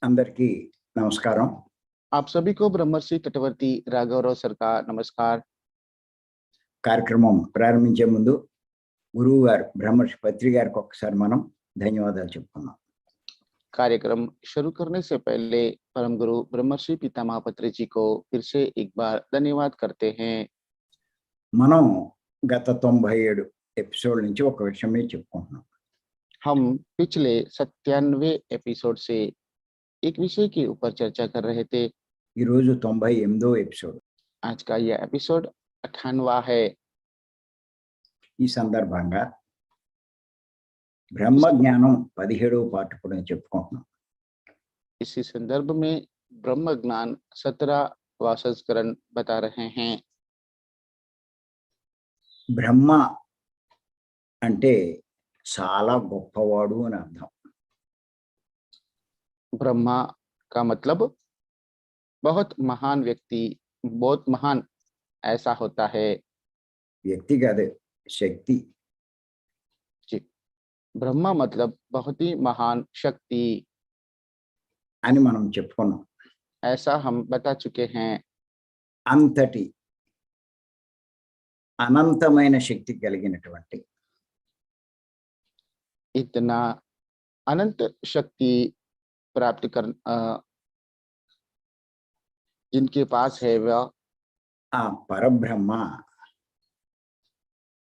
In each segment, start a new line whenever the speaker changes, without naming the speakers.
అందరికీ నమస్కారం.
आप सभी को ब्रह्मर्षि तटवर्ती राघवराव सर का नमस्कार।
కార్యక్రమం ప్రారంభించే ముందు గురువు గారు బ్రహ్మర్షి పత్రి గారికి ఒక్కసారి మనం ధన్యవాదాలు చెప్పుకుందాం.
कार्यक्रम शुरू करने से पहले परम गुरु ब्रह्मर्षि पितामह पत्री जी को फिर से एक बार धन्यवाद करते हैं।
మనం గత 97 ఎపిసోడ్ నుంచి ఒక విషయమే చెప్పుకుంటున్నాం.
हम पिछले 97 एपिसोड से एक विषय के ऊपर चर्चा कर रहे थे।
ఈరోజు 98వ ఎపిసోడ్.
आज का यह एपिसोड 98वां है।
ఈ సందర్భంగా బ్రహ్మ జ్ఞానం 17వ పార్ట్ కూడా చెప్పుకుంటున్నాం.
इसी संदर्भ में ब्रह्म ज्ञान 17वां संस्करण बता रहे हैं।
బ్రహ్మ అంటే చాలా గొప్పవాడు అని అర్థం.
ब्रह्मा का मतलब बहुत महान व्यक्ति, बहुत महान ऐसा होता है।
వ్యక్తి కాదు, శక్తి.
जी, ब्रह्मा मतलब बहुत ही महान शक्ति
అని మనం చెప్పుకున్నాం.
ऐसा हम बता चुके हैं।
అంతటి అనంతమైన శక్తి కలిగినటువంటి
इतना अनंत शक्ति प्राप्त कर जिनके पास है
ఆ పరబ్రహ్మ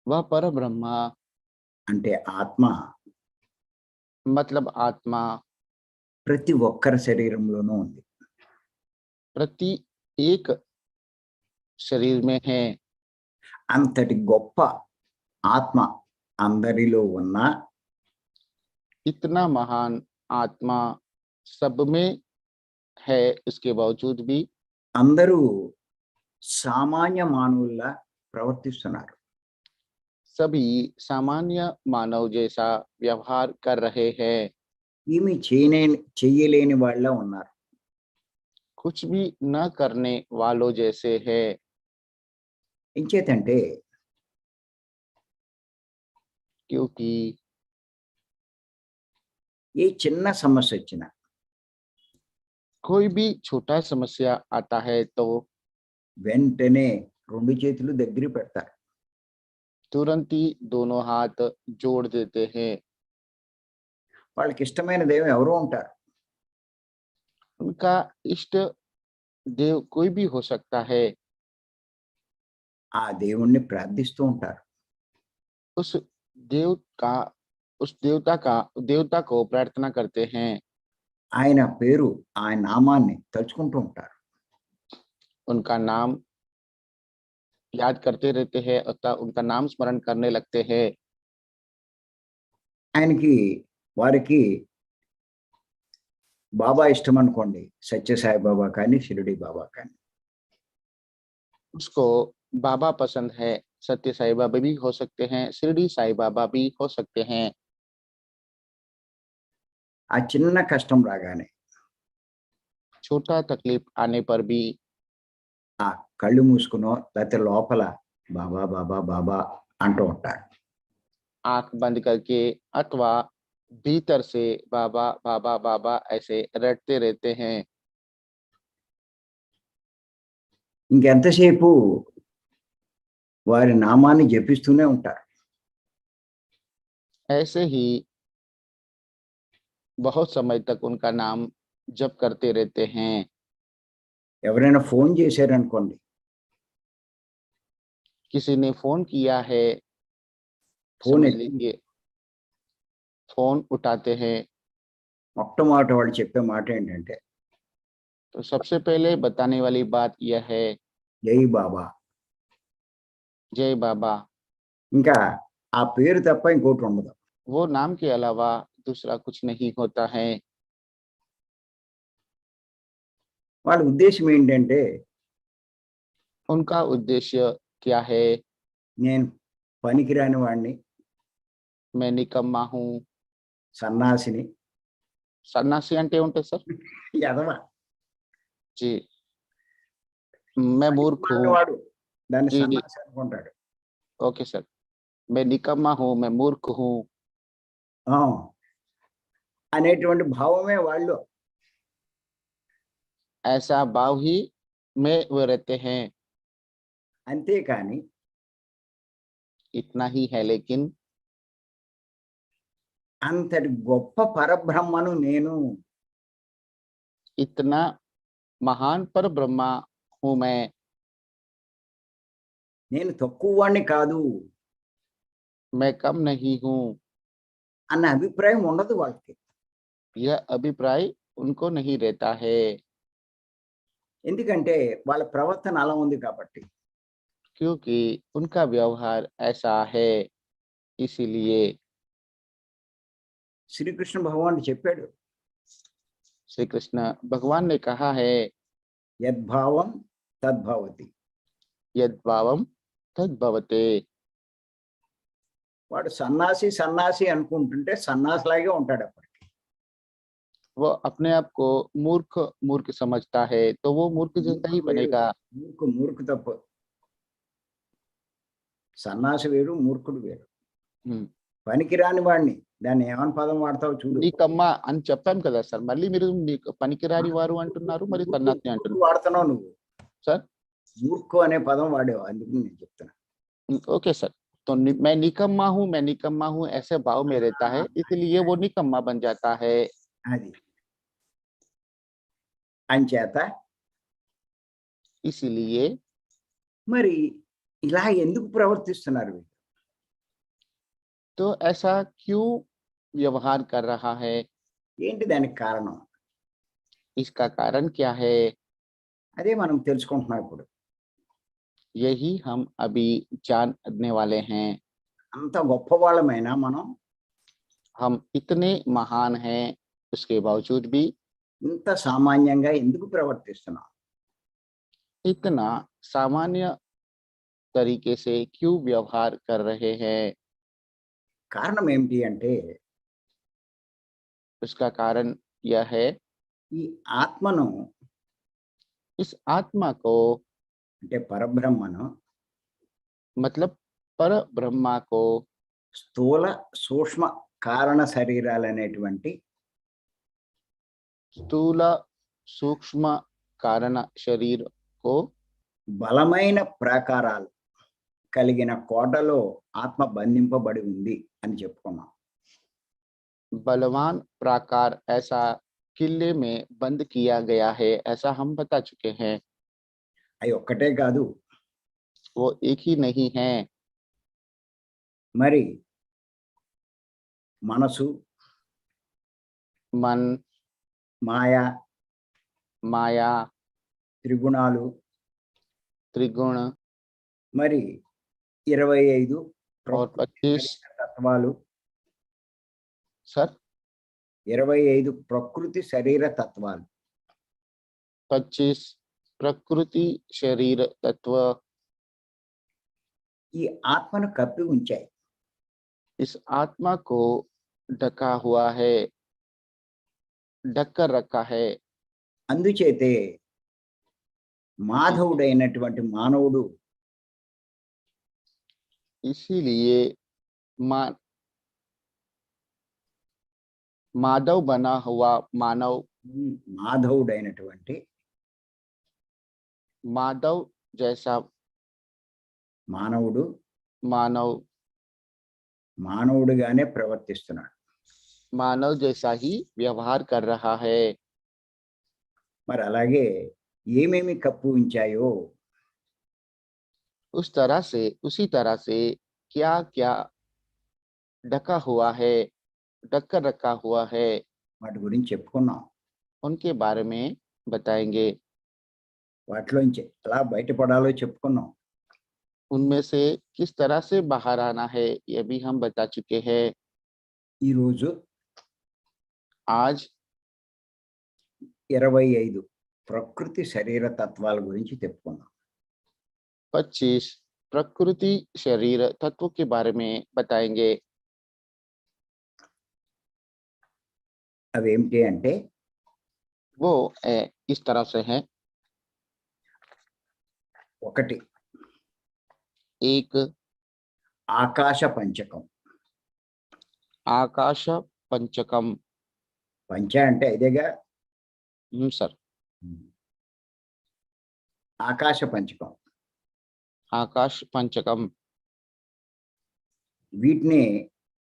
वह पर ब्रह्मा
అంటే ఆత్మ
मतलब आत्मा
ప్రతి ఒక్కరి శరీరంలోనూ ఉంది.
प्रति एक शरीर में है।
అంతటి గొప్ప ఆత్మ అందరిలో ఉన్న
इतना महान आत्मा सब में है, इसके बावजूद भी
అందరూ సామాన్య మానవుల్లా ప్రవర్తిస్తున్నారు.
सभी सामान्य मानव जैसा व्यवहार कर रहे हैं।
ఏమి చెయ్యలేని వాళ్ళ ఉన్నారు.
कुछ भी न करने वालों जैसे है।
ఇంచేతంటే
क्योंकि
ఏ చిన్న సమస్య వచ్చినా
कोई भी छोटा समस्या आता है तो
వెంటనే రెండు చేతులు దగ్గర పెడతారు.
तुरंत ही दोनों हाथ जोड़ देते हैं।
వాళ్ళకి ఇష్టమైన దైవం ఎవరో ఉంటారు.
उनका इष्ट देव कोई भी हो सकता है।
ఆ దేవుణ్ణి ప్రార్థిస్తూ ఉంటారు.
उस देव का उस देवता को प्रार्थना करते हैं।
ఆయన పేరు, ఆయన నామాన్ని తలుచుకుంటూ ఉంటారు.
उनका नाम याद करते रहते हैं अथवा उनका नाम स्मरण करने लगते हैं।
ఆయనకి వారికి బాబా ఇష్టం అనుకోండి, సత్యసాయి బాబా కానీ షిరిడి బాబా కానీ.
उसको बाबा पसंद है, सत्य साई बाबा भी हो सकते हैं, शिरडी साई बाबा भी हो सकते हैं।
ఆ చిన్న కష్టం రాగానే
छोटा तकलीफ आने पर भी
ఆ కళ్ళు మూసుకునో లేకపోతే లోపల బాబా బాబా బాబా అంటూ ఉంటారు.
आंख बंद करके अथवा भीतर से बाबा बाबा बाबा ऐसे रटते रहते हैं।
ఇంకెంతసేపు వారి నామాన్ని జపిస్తూనే ఉంటారు.
ऐसे ही बहुत समय तक उनका नाम जप करते रहते हैं।
ఎవరైనా ఫోన్ చేశారనుకోండి,
किसी ने फोन किया है,
ఫోన్
समझ लीजिए फोन उठाते हैं
మొట్టమొదటి వాళ్ళు చెప్పే మాట ఏంటంటే
तो सबसे पहले बताने वाली बात यह है,
జై బాబా.
जय बाबा।
ఇంకా ఆ పేరు తప్ప ఇంకోటి ఉండదు.
वो नाम के अलावा दूसरा कुछ नहीं होता है।
వాళ్ళ ఉద్దేశం ఏంటంటే
उनका उद्देश्य क्या है?
నేను పనికిరాని వాడిని,
मैं निकम्मा हूँ।
సన్నాసిని,
సన్నాసి అంటే ఉంటే సార్?
ఎదవ,
जी, मैं मूर्ख हूँ।
వాడు దాన్ని
जी जी,
సన్నాసి అనుకుంటాడు.
Okay sir. मैं निकम्मा हूँ, मैं मूर्ख हूँ।
ఆ, అనేటువంటి భావమే వాళ్ళు.
ऐसा भाव ही में वो रहते हैं।
అంతేకాని
इतना ही है, लेकिन
అంతటి గొప్ప పరబ్రహ్మను నేను
इतना महान पर ब्रह्मा हूं मैं,
నేను తక్కువ వాడిని కాదు
मैं कम नहीं हूं,
అన్న అభిప్రాయం ఉండదు వాళ్ళకి.
यह अभिप्राय उनको नहीं रहता है,
ఎందుకంటే వాళ్ళ ప్రవర్తన అలా ఉంది కాబట్టి.
क्योंकि उनका व्यवहार ऐसा है। इसीलिए
శ్రీకృష్ణ భగవానుడు చెప్పాడు,
श्री कृष्ण भगवान ने कहा है,
యద్భావం తద్భవతి.
यद्भावम तद्भवते।
వాడు సన్నాసి సన్నాసి అనుకుంటుంటే సన్నాసిలాగే ఉంటాడు అప్పటికి.
वो अपने आप को मूर्ख मूर्ख समझता है, तो वो मूर्ख जैसा ही बनेगा।
మూర్ఖు తప్పు. సన్నాసి వేరు, మూర్ఖుడు వేరు. పనికిరాని వాడిని దాన్ని ఏమని పదం వాడతావు చూడు.
నికమ్మా అని చెప్పాం కదా సార్, మళ్ళీ మీరు పనికిరాని వారు అంటున్నారు, మరి సన్నాసి అంటున్నారు.
వాడుతున్నావు నువ్వు
सर,
మూర్ఖు అనే పదం వాడావు, అందుకు నేను చెప్తున్నా.
ओके सर, तो मैं निकम्मा हूँ ऐसे भाव में रहता है, इसलिए वो निकम्मा बन जाता है।
అది అంచేత
इसीलिए
మరి ఇలా ఎందుకు ప్రవర్తిస్తున్నారు వీళ్ళు?
तो ऐसा क्यों व्यवहार कर रहा है,
ఏంటి దానికి కారణం?
इसका कारण क्या है,
అదే మనం తెలుసుకుంటున్నాం ఇప్పుడు.
यही हम अभी जानने वाले हैं।
అంత గొప్పవాళ్ళమైనా మనం
हम इतने महान हैं, उसके बावजूद भी
ఇంత సామాన్యంగా ఎందుకు ప్రవర్తిస్తున్నాం?
इतना सामान्य तरीके से क्यों व्यवहार कर रहे हैं,
కారణం ఏమిటి అంటే
उसका कारण यह है,
ఈ ఆత్మను
इस आत्मा को,
అంటే పరబ్రహ్మను
मतलब पर ब्रह्मा को,
స్థూల సూక్ష్మ కారణ శరీరాలు అనేటువంటి
స్థూల సూక్ష్మ కారణ శరీర్ को
బలమైన ప్రాకారాలు కలిగిన కోటలో ఆత్మ బంధింపబడి ఉంది అని చెప్పుకున్నాం.
बलवान प्राकार ऐसा किले में बंद किया गया है, ऐसा हम बता चुके हैं।
అవి ఒక్కటే కాదు,
वो एक ही नहीं है,
మరి మనసు,
मन,
మాయా,
माया,
త్రిగుణాలు,
त्रिगुण
మరి 25
और 25
తత్వాలు,
सर
25 ప్రకృతి శరీర తత్వాలు,
25 प्रकृति शरीर तत्व
ఈ ఆత్మను కప్పి ఉంచాయి.
इस आत्मा को ढका हुआ है, ढक कर रखा है।
అందుచేతే మాధవుడైనటువంటి మానవుడు
इसीलिए माधव बना हुआ मानव,
మాధవుడైనటువంటి
माधव जैसा
మానవుడు
मानव,
మానవుడిగానే ప్రవర్తిస్తున్నాడు.
मानव जैसा ही व्यवहार कर रहा है।
మరి అలాగే ఏమేమి కప్పు ఉంచాయో
उस तरह से, उसी तरह से क्या क्या ढका हुआ है, ढक कर रखा हुआ है,
వాటి గురించి చెప్పుకున్నాం.
उनके बारे में बताएंगे।
వాటిలోంచి ఎలా బయటపడాలో చెప్పుకున్నాం.
उनमें से किस तरह से बाहर आना है, ये भी हम बता चुके हैं।
ఈరోజు
आज
25 ప్రకృతి శరీర తత్వాల గురించి చెప్పుకున్నాం.
25 प्रकृति शरीर तत्व के बारे में बताएंगे।
అవేమిటి అంటే
वो इस तरह से है।
ఒకటి
एक
ఆకాశ పంచకం.
आकाश पंचकम।
పంచ అంటే ఇదేగా,
सर
ఆకాశ పంచకం.
आकाश पंचकम,
వీటిని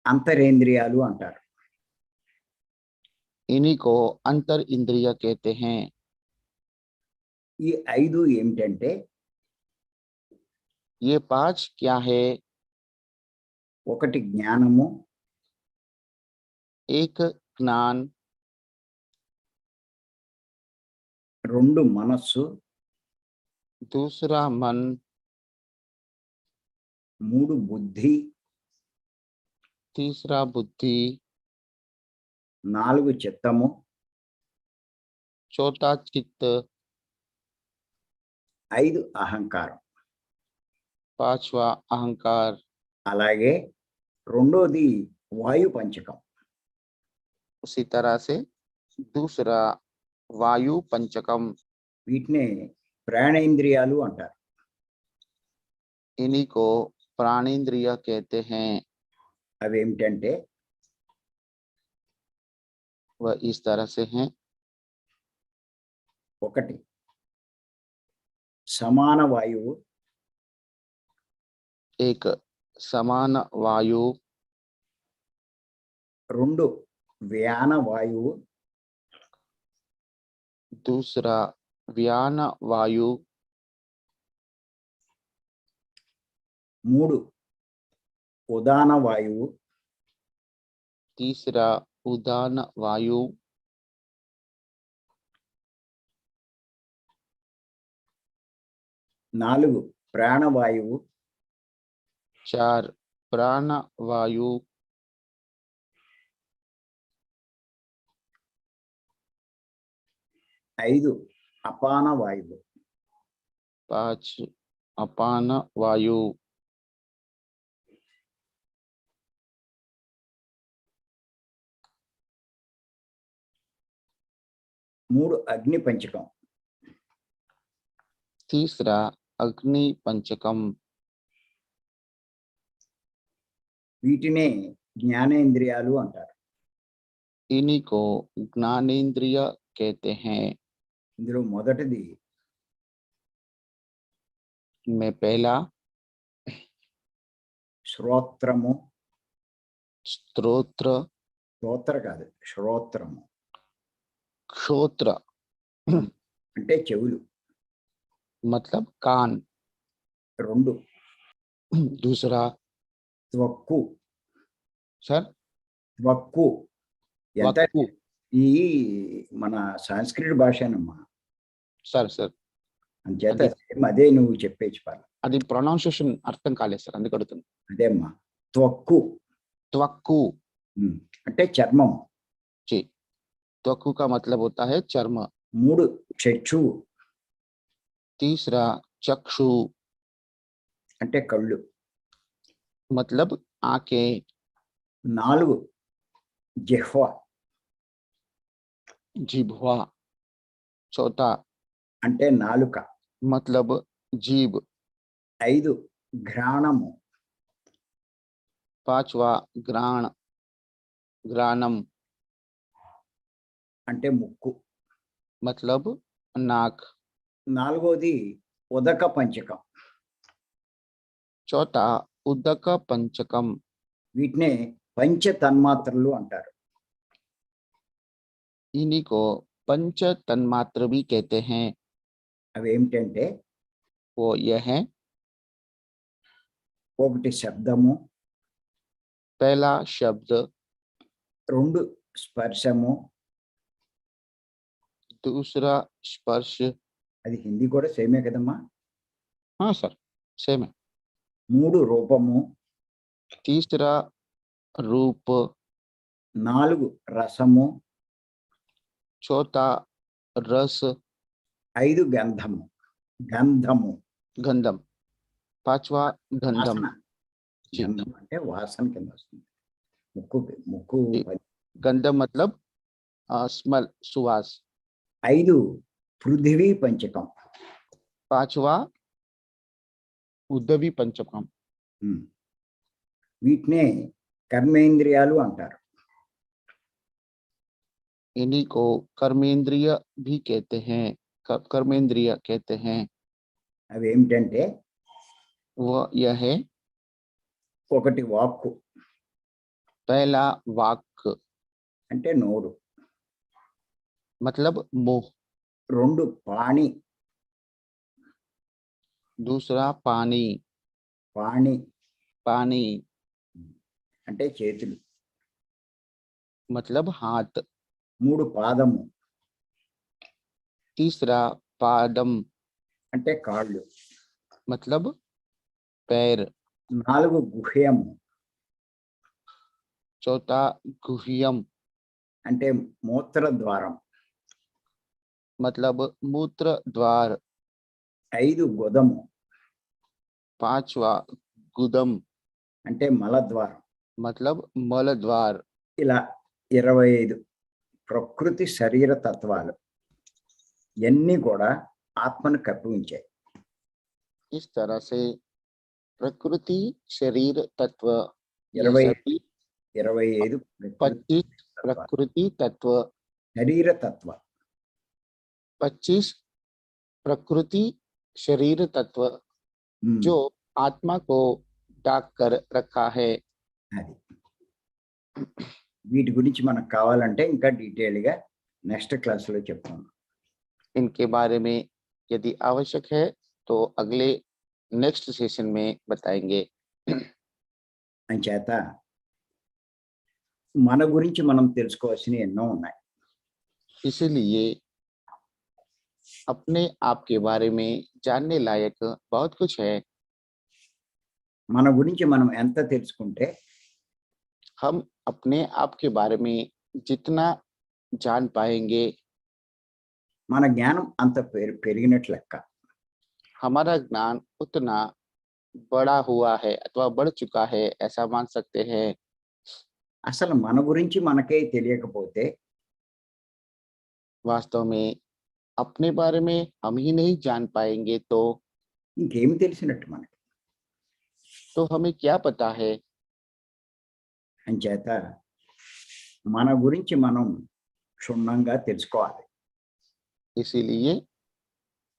అంతరేంద్రియాలు అంటారు.
इन्हीं को अंतर इंद्रिय कहते हैं।
ఈ 5 ఏమిటంటే
ये 5 क्या है?
ఒకటి జ్ఞానము,
एक ज्ञान,
2 మనస్సు,
दूसरा मन,
3 బుద్ధి,
तीसरा बुद्धि,
4 చిత్తము,
चौथा चित्त,
5 అహంకారం.
पांचवा अहंकार,
అలాగే రెండోది వాయు పంచకం.
उसी तरह से दूसरा वायु पंचकम,
వీటిని ప్రాణేంద్రియాలు అంటారు.
इन्हीं को प्राणेंद्रिय कहते हैं।
అవి ఏమిటంటే
वह इस तरह से हैं।
ఒకటి సమాన వాయువు,
एक समान वायु,
2 వ్యాన వాయువు,
दूसरा व्यान वायु,
3 ఉదాన వాయువు,
तीसरा उदान वायु,
4 ప్రాణవాయువు,
4 प्राण वायु,
5 అపాన వాయువు.
5 अपान वायु,
3 అగ్ని పంచకం.
तीसरा अग्नि पंचकम,
వీటినే జ్ఞానేంద్రియాలు అంటారు.
इन्हीं को ज्ञानेंद्रिय कहते हैं।
ఇందులో మొదటిది
में पहला
శ్రోత్రము,
स्तोत्र,
స్తోత్ర కాదు శ్రోత్రము
क्षोत्र
అంటే చెవులు.
मतलब कान।
2
दूसरा
త్వక్కు.
सर
త్వక్కు ఎంత
वक्कु,
ఈ మన సంస్కృత భాషనమ్మా,
सर सर
అంచేత
అదే.
సేమ్ అదే నువ్వు చెప్పే చెప్పాలి.
అది ప్రొనౌన్సియేషన్ అర్థం కాలేదు సార్, అందుకు అడుగుతుంది.
అదేమ్మా త్వక్కు.
त्वक्कु,
అంటే చర్మం.
जी, त्वक्कु का मतलब होता है चर्म।
3 చక్షువు
तीसरा चक्षु,
అంటే కళ్ళు.
मतलब आंखें।
4 జిహ్వ
जिह्वा, चौथा
అంటే నాలుక.
मतलब जीभ।
5 ఘ్రాణము
पांचवा ग्राण, ग्रानम,
అంటే ముక్కు.
मतलब नाक।
4వది ఉదక పంచకం.
चौथा उदक पंचकम,
వీటినే పంచ తన్మాత్రలు అంటారు.
इन्हीं को पंच तन्मात्र भी कहते हैं।
అవి ఏమిటంటే
वो यह है,
ఒకటి శబ్దము,
पहला शब्द,
2 స్పర్శము,
दूसरा स्पर्श।
అది హిందీ కూడా సేమే కదమ్మా.
हाँ सर, सेम है।
3 రూపము,
तीसरा रूप,
4 రసము,
चौथा रस,
5 గంధము. గంధము
गंधम, पांचवा गंधम।
వాసన.
जी,
గంధం అంటే వాసన కింద వస్తుంది. ముక్కు ముక్కు.
गंधम मतलब स्मेल, सुवास।
5 పృథివీ పంచకం.
पांचवा उद्दवी पंचकम,
వీటినే కర్మేంద్రియాలు అంటారు.
इन्हीं को कर्मेंद्रिय भी कहते हैं, कर्मेंद्रिय कहते हैं।
అవి ఏమిటంటే
वो यह है,
ఒకటి వాక్కు
पहला वाक
అంటే నోరు,
मतलब मुंह,
రెండు పాణి,
दूसरा पानी,
పాణి
पानी
అంటే చేతులు,
मतलब हाथ,
మూడు పాదము
तीसरा पादम
అంటే కాళ్ళు,
मतलब पैर,
నాలుగు గుహ్యము
चौथा गुह्यम
అంటే మూత్ర ద్వారం,
मतलब मूत्र द्वार,
ఐదు గుదము
पांचवा गुदम
అంటే మలద్వారం.
मतलब मल द्वार।
ఇలా 25 ప్రకృతి శరీర తత్వాలు ఇవన్నీ కూడా ఆత్మను కప్పి ఉంచాయి.
इस तरह से प्रकृति शरीर तत्व ये
25
सभी
25 ప్రకృతి
25
తత్వాలు.
प्रकृति तत्व,
శరీర తత్వ
25 प्रकृति शरीर तत्व जो आत्मा को ढक कर रखा है।
అది వీటి గురించి మనకు కావాలంటే ఇంకా డీటెయిల్ గా నెక్స్ట్ క్లాస్ లో చెప్తాను.
इनके बारे में यदि आवश्यक है तो अगले नेक्स्ट सेशन में बताएंगे।
అంచేత మన గురించి మనం తెలుసుకోవాల్సినవి ఎన్నో ఉన్నాయి.
इसलिए अपने आप के बारे में जानने लायक बहुत कुछ है।
మన గురించి మనం ఎంత తెలుసుకుంటే
हम अपने आप के बारे में जितना जान पाएंगे
మన జ్ఞానం అంత పెరిగినట్లు లెక్క.
हमारा ज्ञान उतना बड़ा हुआ है अथवा बढ़ चुका है ऐसा मान सकते हैं।
అసలు మన గురించి మనకే తెలియకపోతే
वास्तव में अपने बारे में हम ही नहीं जान पाएंगे तो
ఇంకేమి తెలిసినట్టు మనకి.
हमें क्या पता है।
అంచేత మన గురించి మనం క్షుణ్ణంగా తెలుసుకోవాలి.
इसीलिए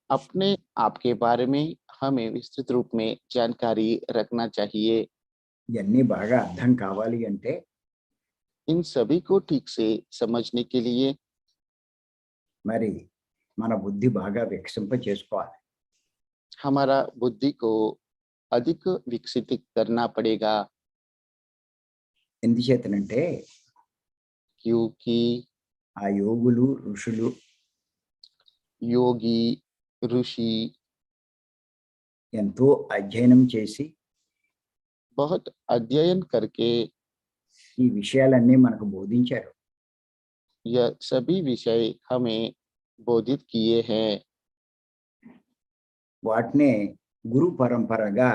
अपने आप के बारे में हमें विस्तृत रूप में जानकारी रखना चाहिए।
ఇవన్నీ బాగా అర్థం కావాలి అంటే
इन सभी को ठीक से समझने के लिए
మరి మన బుద్ధి బాగా వికసింప చేసుకోవాలి.
हमारा बुद्धि को अधिक विकसित करना पड़ेगा,
ఎందుచేతనంటే
क्योंकि
ఆ యోగులు ఋషులు
योगी ऋषि
ఎంతో అధ్యయనం చేసి
बहुत अध्ययन करके
ఈ విషయాలన్నీ మనకు బోధించారు.
यह सभी विषय हमें बोधित किए हैं।
వాటినే గురు పరంపరగా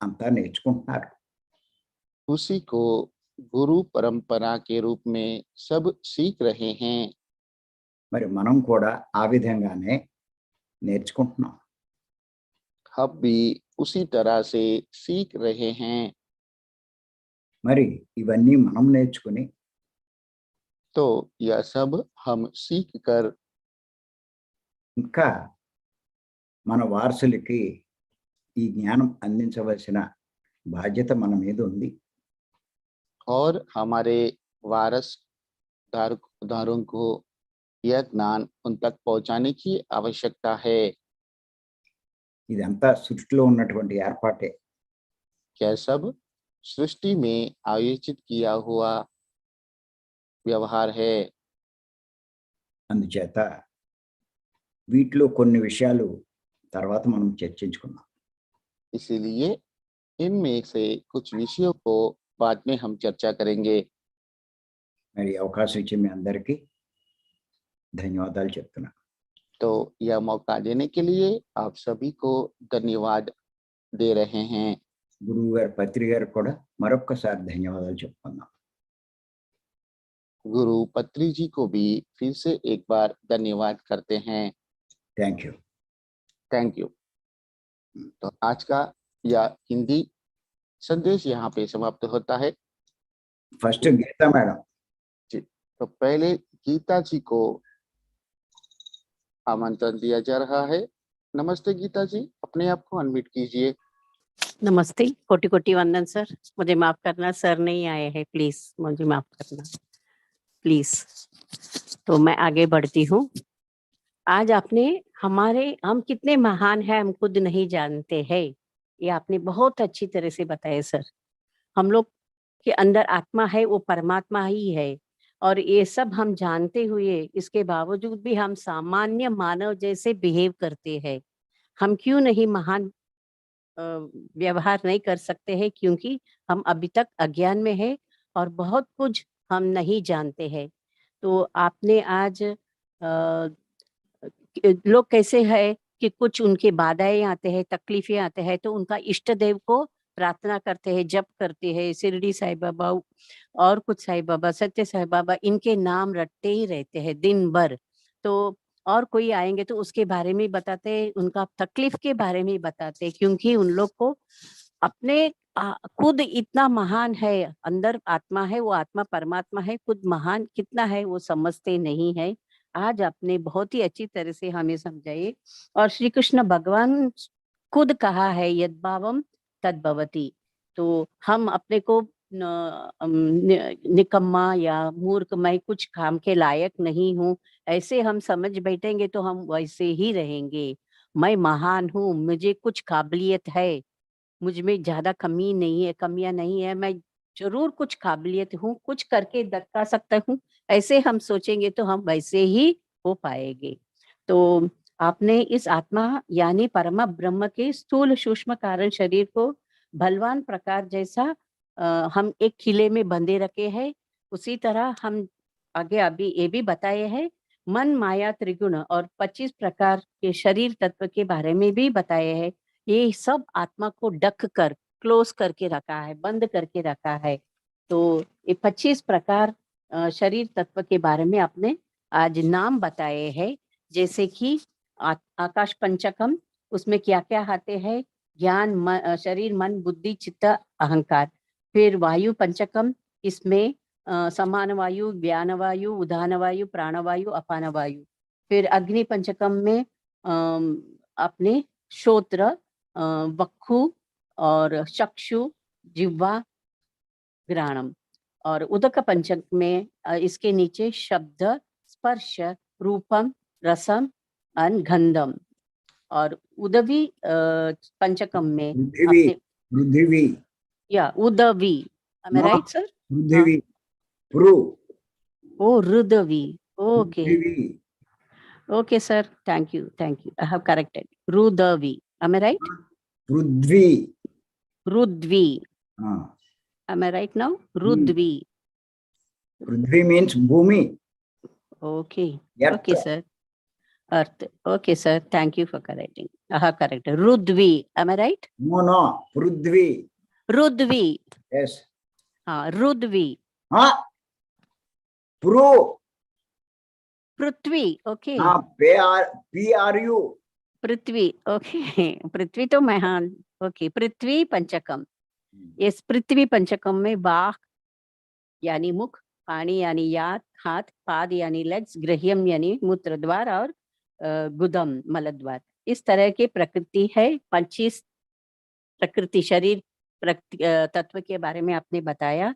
అంతా నేర్చుకుంటున్నారు.
उसी को गुरु परंपरा के रूप में सब सीख रहे हैं।
మరి మనం కూడా ఆ విధంగానే నేర్చుకుంటున్నాం.
हम भी उसी तरह से सीख रहे हैं।
మరి ఇవన్నీ మనం నేర్చుకుని
तो यह सब हम सीख कर
ఇంకా మన వారసులకి ఈ జ్ఞానం అందించవలసిన బాధ్యత మన మీద ఉంది.
और हमारे वारस धारकों को यह ज्ञान उन तक पहुंचाने की आवश्यकता है।
ఇదంతా సృష్టిలో ఉన్నటువంటి ఏర్పాటే.
यह सब सृष्टि में आयोजित किया हुआ व्यवहार है।
అందుచేత వీటిలో కొన్ని విషయాలు తర్వాత మనం చర్చించుకుందాం.
इसीलिए इनमें से कुछ विषयों को बाद में हम चर्चा करेंगे।
మరి అవకాశం ఇచ్చి మీ అందరికీ ధన్యవాదాలు చెప్తున్నా.
तो यह मौका देने के लिए आप सभी को धन्यवाद दे रहे हैं।
గురువు గారు పత్రి గారు కూడా మరొక్కసారి ధన్యవాదాలు చెప్పుకుందాం.
गुरु पत्री जी को भी फिर से एक बार धन्यवाद करते हैं।
Thank you.
Thank you. तो आज का यह हिंदी संदेश यहाँ पे समाप्त होता है।
First Geeta madam.
तो पहले गीता जी को आमंत्रण दिया जा रहा है। नमस्ते गीता जी, अपने आप को अनम्यूट कीजिए।
नमस्ते, कोटि कोटि वंदन सर। मुझे माफ करना, सर नहीं आए हैं, प्लीज मुझे माफ करना प्लीज। तो मैं आगे बढ़ती हूँ। आज आपने हम कितने महान हैं हम खुद नहीं जानते हैं, ये आपने बहुत अच्छी तरह से बताया सर। हम लोग के अंदर आत्मा है, वो परमात्मा ही है, और ये सब हम जानते हुए इसके बावजूद भी हम सामान्य मानव जैसे बिहेव करते हैं। हम क्यों नहीं महान व्यवहार नहीं कर सकते हैं? क्योंकि हम अभी तक अज्ञान में है और बहुत कुछ हम नहीं जानते हैं। तो आपने आज लोग कैसे है कि कुछ उनके बाधाएं आते हैं, तकलीफें आते हैं, तो उनका इष्ट देव को प्रार्थना करते हैं, जप करते हैं, शिरडी साईं बाबा और कुछ साईं बाबा, सत्य साईं बाबा, इनके नाम रटते ही रहते हैं दिन भर। तो और कोई आएंगे तो उसके बारे में बताते हैं, उनका तकलीफ के बारे में बताते हैं, क्योंकि उन लोग को अपने खुद इतना महान है, अंदर आत्मा है, वो आत्मा परमात्मा है, खुद महान कितना है वो समझते नहीं है। आज आपने बहुत ही अच्छी तरह से हमें समझाइए। और श्री कृष्ण भगवान खुद कहा है यद्भावम तद्भवति। तो हम अपने को निकम्मा या मूर्ख, मैं कुछ काम के लायक नहीं हूँ, ऐसे हम समझ बैठेंगे तो हम वैसे ही रहेंगे। मैं महान हूँ, मुझे कुछ काबिलियत है, मुझ में ज्यादा कमी नहीं है, कमियां नहीं है, मैं जरूर कुछ काबिलियत हूँ, कुछ करके दिखा सकता हूँ, ऐसे हम सोचेंगे तो हम वैसे ही हो पाएंगे। तो आपने इस आत्मा यानी परम ब्रह्म के स्थूल सूक्ष्म कारण शरीर को बलवान प्रकार जैसा हम एक किले में बंधे रखे हैं, उसी तरह हम आगे अभी ये भी बताए हैं मन माया त्रिगुण और 25 प्रकार के शरीर तत्व के बारे में भी बताए हैं। ये सब आत्मा को ढक कर क्लोज करके रखा है, बंद करके रखा है। तो ये 25 प्रकार शरीर तत्व के बारे में आपने आज नाम बताए हैं, जैसे कि आकाश पंचकम, उसमें क्या क्या आते हैं? ज्ञान, शरीर, मन, बुद्धि, चित्त, अहंकार। फिर वायु पंचकम, इसमें समान वायु, व्यान वायु, उदान वायु, प्राणवायु, अपान वायु। फिर अग्नि पंचकम में अपने श्रोत्र, वक्षु और चक्षु, जिह्वा, घ्राणम। और उदक पंचक में इसके नीचे शब्द, स्पर्श, रूपम, रसम और गंधम। और उदवी पंचकम में
पृथ्वी
अपने
पृथ्वी
या उदवी, राइट सर?
पृथ्वी प्रू
ओ रुदवी, ओके
पृथ्वी
okay sir, thank you I have corrected रुदवी, am I right?
पृथ्वी
रुद्वी,
हाँ
am I right now? रुद्वी,
पृथ्वी मीन्स भूमि
okay
Earth.
okay sir, earth, okay sir, thank you for correcting. I have corrected रुद्वी, am I right?
no पृथ्वी
रुद्वी,
yes
हाँ रुद्वी,
हाँ प्रू
पृथ्वी, ओके
हाँ PRU
पृथ्वी, ओके पृथ्वी तो मैं, हाँ ओके पृथ्वी पंचकम। इस पृथ्वी पंचकम में वाक यानी मुख, पानी यानी याद, हाथ, पाद यानी लेग्स, गृह्यम यानी मूत्र द्वार और गुदम मलद्वार, इस तरह की प्रकृति है। 25 प्रकृति शरीर तत्व के बारे में आपने बताया,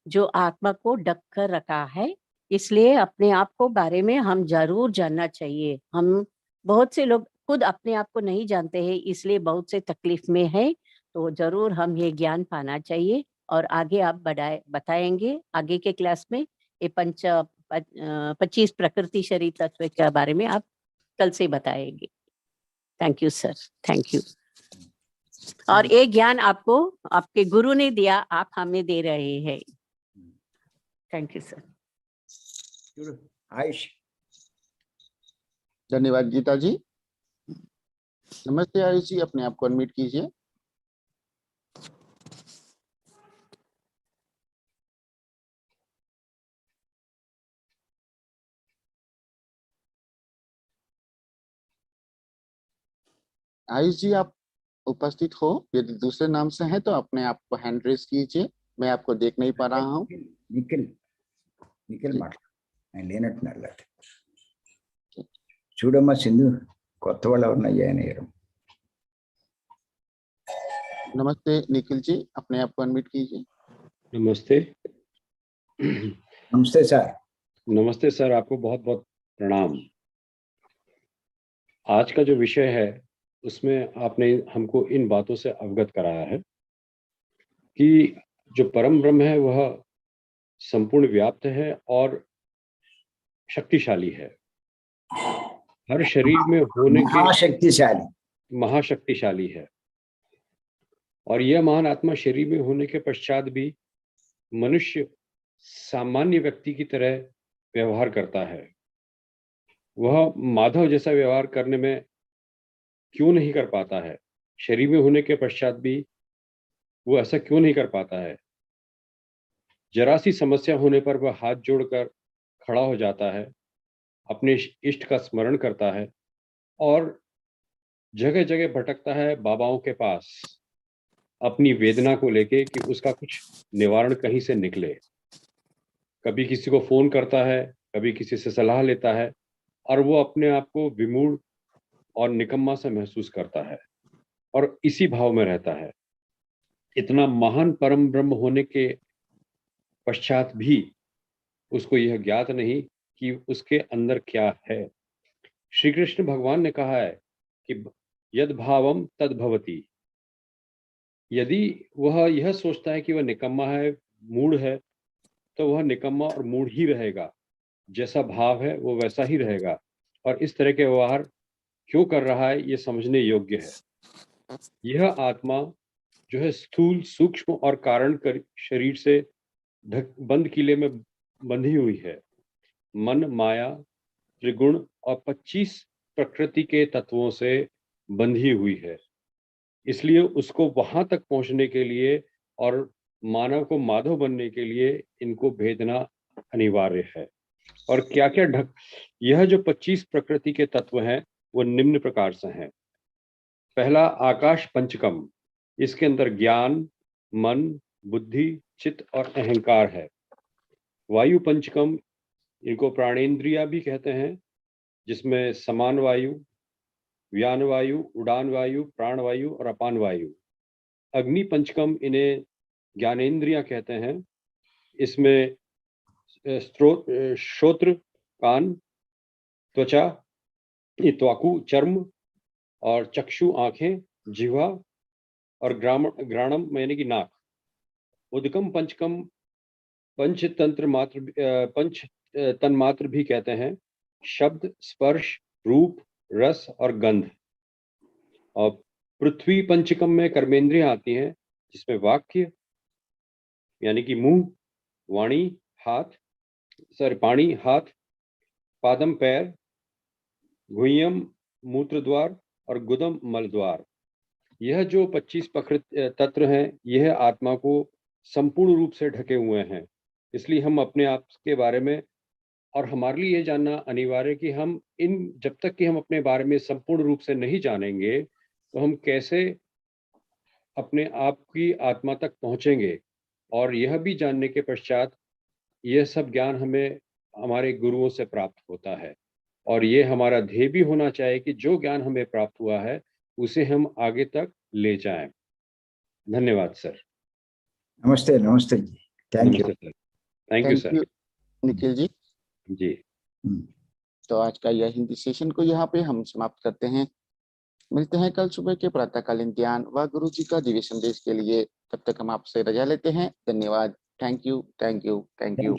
जो आत्मा को ढक कर रखा है। इसलिए अपने आप को बारे में हम जरूर जानना चाहिए। हम बहुत से लोग खुद अपने आप को नहीं जानते हैं, इसलिए बहुत से तकलीफ में है। तो जरूर हम ये ज्ञान पाना चाहिए और आगे आप बताएंगे आगे के क्लास में ये 25 प्रकृति शरीर तत्व के बारे में आप कल से बताएंगे। Thank you sir, thank you. और ये ज्ञान आपको आपके गुरु ने दिया, आप हमें दे रहे हैं। Thank you sir.
आयुष
धन्यवाद गीता जी। नमस्ते आयुष जी, अपने आप को अनम्यूट कीजिए। आयुष जी, आप उपस्थित हो? यदि दूसरे नाम से हैं तो अपने आप को हैंड रेस कीजिए, मैं आपको देख नहीं पा रहा हूँ।
నిఖిల్ మాట ఆయన లేనట్టున్నారు చూడమ్మా సింధు కొత్త వాళ్ళు ఎవరన్నా జాయిన్ అయ్యారు.
नमस्ते निखिल जी, अपने आप को अनम्यूट कीजिए।
नमस्ते।
నమస్తే సార్.
नमस्ते सर, आपको बहुत बहुत प्रणाम। आज का जो विषय है उसमें आपने हमको इन बातों से अवगत कराया है कि जो परम ब्रह्म है वह संपूर्ण व्याप्त है और शक्तिशाली है। हर शरीर में होने के
మహాశక్తిశాలి.
महाशक्तिशाली है और यह महान आत्मा शरीर में होने के पश्चात भी मनुष्य सामान्य व्यक्ति की तरह व्यवहार करता है। वह माधव जैसा व्यवहार करने में क्यों नहीं कर पाता है? शरीर में होने के पश्चात भी वो ऐसा क्यों नहीं कर पाता है? जरा सी समस्या होने पर वह हाथ जोड़कर खड़ा हो जाता है, अपने इष्ट का स्मरण करता है और जगह जगह भटकता है बाबाओं के पास अपनी वेदना को लेके कि उसका कुछ निवारण कहीं से निकले। कभी किसी को फोन करता है, कभी किसी से सलाह लेता है और वो अपने आप को विमूढ़ और निकम्मा सा महसूस करता है और इसी भाव में रहता है। इतना महान परम ब्रह्म होने के पश्चात भी उसको यह ज्ञात नहीं कि उसके अंदर क्या है। श्री कृष्ण भगवान ने कहा है कि यद भावम तद भवति। यदि वह यह सोचता है कि वह निकम्मा है, मूढ़ है, तो वह निकम्मा और मूढ़ ही रहेगा। जैसा भाव है वो वैसा ही रहेगा और इस तरह के व्यवहार क्यों कर रहा है ये समझने योग्य है। यह आत्मा जो है स्थूल, सूक्ष्म और कारण कर शरीर से बंद किले में बंधी हुई है। मन, माया, त्रिगुण और 25 प्रकृति के तत्वों से बंधी हुई है। इसलिए उसको वहां तक पहुंचने के लिए और मानव को माधव बनने के लिए इनको भेदना अनिवार्य है। और क्या क्या यह जो 25 प्रकृति के तत्व हैं वो निम्न प्रकार से हैं। पहला आकाश पंचकम, इसके अंदर ज्ञान, मन, बुद्धि, चित्त और अहंकार है। वायु पंचकम, इनको प्राणेंद्रिया भी कहते हैं, जिसमें समान वायु, व्यान वायु, उड़ान वायु, प्राण वायु और अपान वायु। अग्नि पंचकम, इन्हें ज्ञानेंद्रिया कहते हैं। इसमें श्रोत्र, कान, त्वचा, त्वकु, चर्म और चक्षु, आंखें, जिह्वा और घ्राणम यानी कि नाक। उदकम पंचकम, पंच तन्मात्र भी कहते हैं। शब्द, स्पर्श, रूप, रस और गंध। और पृथ्वी पंचकम में कर्मेंद्रियां आती हैं, जिसमें वाक्य यानी कि मुंह, वाणी, पानी, हाथ, पादम, पैर, गुह्यम, मूत्र द्वार और गुदम, मल द्वार। यह जो 25 प्रकृति तत्व हैं, यह आत्मा को संपूर्ण रूप से ढके हुए हैं। इसलिए हम अपने आप के बारे में और हमारे लिए ये जानना अनिवार्य है कि हम जब तक कि हम अपने बारे में संपूर्ण रूप से नहीं जानेंगे तो हम कैसे अपने आप की आत्मा तक पहुंचेंगे। और यह भी जानने के पश्चात यह सब ज्ञान हमें हमारे गुरुओं से प्राप्त होता है और ये हमारा ध्येय भी होना चाहिए कि जो ज्ञान हमें प्राप्त हुआ है उसे हम आगे तक ले जाएं। धन्यवाद सर।
नमस्ते. नमस्ते जी. Thank you.
नमस्ते sir. Thank you sir.
Nikhil ji
जी.
तो आज का यह हिंदी सेशन को यहाँ पे हम समाप्त करते हैं। मिलते हैं कल सुबह के प्रातःकालीन ध्यान व गुरु जी का दिव्य संदेश के लिए। तब तक हम आपसे रजा लेते हैं। धन्यवाद. Thank you, thank you, thank you.